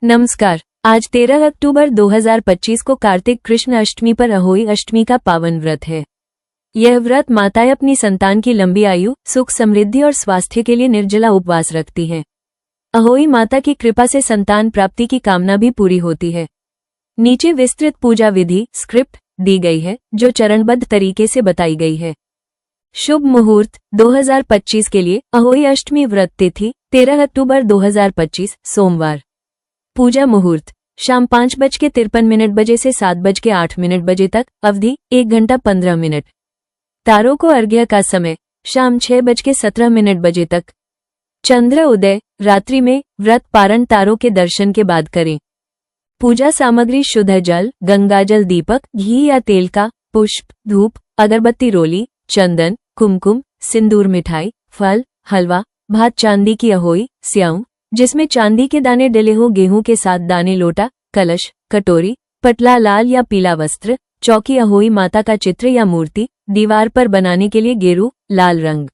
नमस्कार। आज 13 अक्टूबर 2025 को कार्तिक कृष्ण अष्टमी पर अहोई अष्टमी का पावन व्रत है। यह व्रत माताएं अपनी संतान की लंबी आयु, सुख, समृद्धि और स्वास्थ्य के लिए निर्जला उपवास रखती हैं। अहोई माता की कृपा से संतान प्राप्ति की कामना भी पूरी होती है। नीचे विस्तृत पूजा विधि स्क्रिप्ट दी गई है, जो चरणबद्ध तरीके से बताई गई है। शुभ मुहूर्त 2025 के लिए अहोई अष्टमी व्रत तिथि 13 अक्टूबर 2025 सोमवार। पूजा मुहूर्त शाम 5:53 से 7:08 तक। अवधि 1 घंटा 15 मिनट। तारों को अर्घ्य का समय शाम 6:17 तक। चंद्र उदय रात्रि में। व्रत पारण तारों के दर्शन के बाद करें। पूजा सामग्री शुद्ध जल, गंगाजल, दीपक, घी या तेल का, पुष्प, धूप, अगरबत्ती, रोली, चंदन, कुमकुम, सिंदूर, मिठाई, फल, हलवा, भात, चांदी की अहोई स्याऊ जिसमें चांदी के दाने डले हो, गेहूं के साथ दाने, लोटा, कलश, कटोरी, पटला, लाल या पीला वस्त्र, चौकी, अहोई माता का चित्र या मूर्ति, दीवार पर बनाने के लिए गेरू लाल रंग।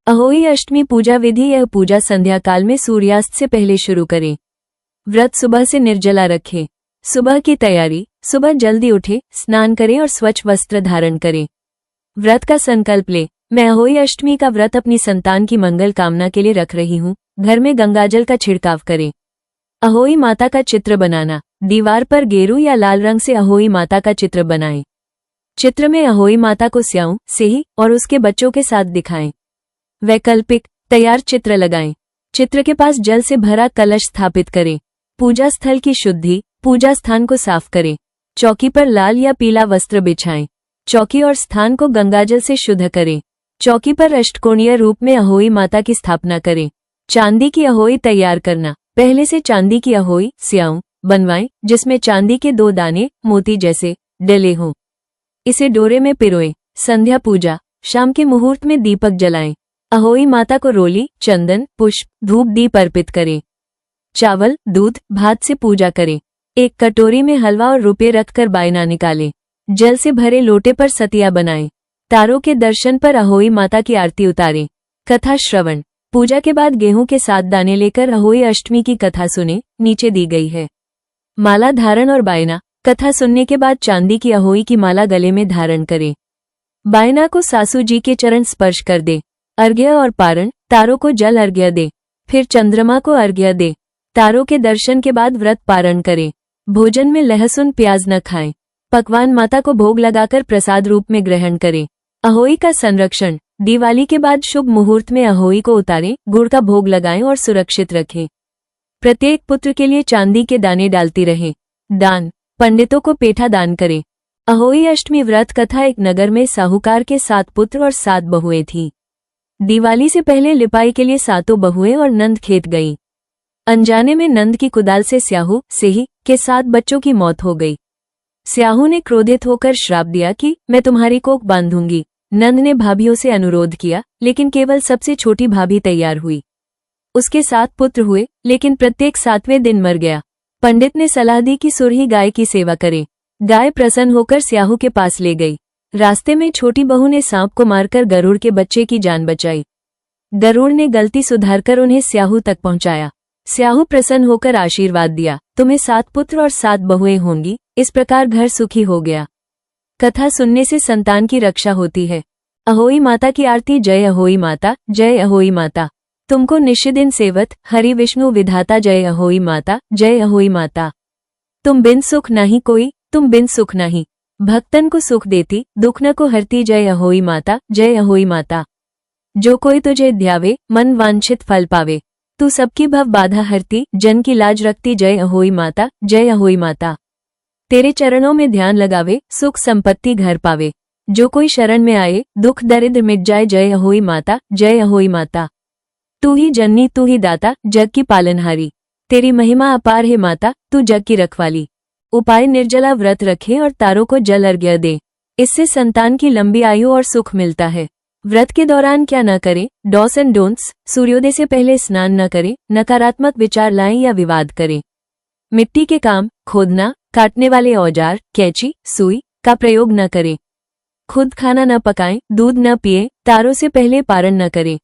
अहोई अष्टमी पूजा विधि। यह पूजा संध्या काल में सूर्यास्त से पहले शुरू करें। व्रत सुबह से निर्जला रखें। सुबह की तैयारी सुबह जल्दी उठे, स्नान करें और स्वच्छ वस्त्र धारण करें। व्रत का संकल्प ले। मैं अहोई अष्टमी का व्रत अपनी संतान की मंगल कामना के लिए रख रही हूँ। घर में गंगाजल का छिड़काव करें। अहोई माता का चित्र बनाना। दीवार पर गेरू या लाल रंग से अहोई माता का चित्र बनाएं। चित्र में अहोई माता को स्याऊ, सेही और उसके बच्चों के साथ दिखाएं। वैकल्पिक तैयार चित्र लगाएं। चित्र के पास जल से भरा कलश स्थापित करें। पूजा स्थल की शुद्धि। पूजा स्थान को साफ करें। चौकी पर लाल या पीला वस्त्र बिछाएं। चौकी और स्थान को गंगाजल से शुद्ध करें। चौकी पर अष्टकोणीय रूप में अहोई माता की स्थापना करें। चांदी की अहोई तैयार करना। पहले से चांदी की अहोई स्याऊ बनवाएं, जिसमें चांदी के 2 दाने मोती जैसे डले हों। इसे डोरे में पिरोएं। संध्या पूजा शाम के मुहूर्त में दीपक जलाएं। अहोई माता को रोली, चंदन, पुष्प, धूप, दीप अर्पित करें। चावल, दूध, भात से पूजा करें। एक कटोरी में हलवा और रुपये रखकर बायना निकालें। जल से भरे लोटे पर सतिया बनाएं। तारों के दर्शन पर अहोई माता की आरती उतारें। कथा श्रवण। पूजा के बाद गेहूं के 7 दाने लेकर अहोई अष्टमी की कथा सुने, नीचे दी गई है। माला धारण और बायना। कथा सुनने के बाद चांदी की अहोई की माला गले में धारण करें। बायना को सासू जी के चरण स्पर्श कर दे। अर्घ्य और पारण। तारों को जल अर्घ्य दे, फिर चंद्रमा को अर्घ्य दे। तारों के दर्शन के बाद व्रत पारण करें। भोजन में लहसुन प्याज न खाएं। पकवान माता को भोग लगाकर प्रसाद रूप में ग्रहण करें। अहोई का संरक्षण। दिवाली के बाद शुभ मुहूर्त में अहोई को उतारें, गुड़ का भोग लगाएं और सुरक्षित रखें। प्रत्येक पुत्र के लिए चांदी के दाने डालती रहें। दान। पंडितों को पेठा दान करें। अहोई अष्टमी व्रत कथा। एक नगर में साहूकार के 7 पुत्र और 7 बहुएं थीं। दिवाली से पहले लिपाई के लिए 7 बहुएं और नंद खेत गईं। अनजाने में नंद की कुदाल से स्याहू, सेही के 7 बच्चों की मौत हो गई। स्याहू ने क्रोधित होकर श्राप दिया कि मैं तुम्हारी कोख बांधूंगी। नंद ने भाभियों से अनुरोध किया, लेकिन केवल सबसे छोटी भाभी तैयार हुई। उसके 7 पुत्र हुए, लेकिन प्रत्येक 7वें दिन मर गया। पंडित ने सलाह दी कि सुरही गाय की सेवा करें। गाय प्रसन्न होकर स्याहू के पास ले गई। रास्ते में छोटी बहू ने सांप को मारकर गरुड़ के बच्चे की जान बचाई। गरुड़ ने गलती सुधारकर उन्हें स्याहू तक पहुंचाया। स्याहू प्रसन्न होकर आशीर्वाद दिया, तुम्हें 7 पुत्र और 7 बहुएं होंगी। इस प्रकार घर सुखी हो गया। कथा सुनने से संतान की रक्षा होती है। अहोई माता की आरती। जय अहोई माता, जय अहोई माता। तुमको निशिदिन सेवत, हरि विष्णु विधाता। जय अहोई माता, जय अहोई माता। तुम बिन सुख नहीं कोई, तुम बिन सुख नहीं। भक्तन को सुख देती, दुख न को हरती। जय अहोई माता, जय अहोई माता। जो कोई तुझे ध्यावे, मन वांछित फल पावे। तू सबकी भव बाधा हरती, जन की लाज रखती। जय अहोई माता, जय अहोई माता। तेरे चरणों में ध्यान लगावे, सुख संपत्ति घर पावे। जो कोई शरण में आए, दुख दरिद्र मिट जाए। जय अहोई माता, जय अहोई माता। तू ही जननी, तू ही दाता, जग की पालनहारी। तेरी महिमा अपार है माता, तू जग की रखवाली। उपाय निर्जला व्रत रखें और तारों को जल अर्घ्य दें। इससे संतान की लंबी आयु और सुख मिलता है। व्रत के दौरान क्या न करें। Dos and don'ts. सूर्योदय से पहले स्नान न करें। नकारात्मक विचार लाएं या विवाद करें। मिट्टी के काम, खोदना, काटने वाले औजार, कैंची, सुई का प्रयोग न करें। खुद खाना न पकाएं। दूध न पिए। तारों से पहले पारण न करें।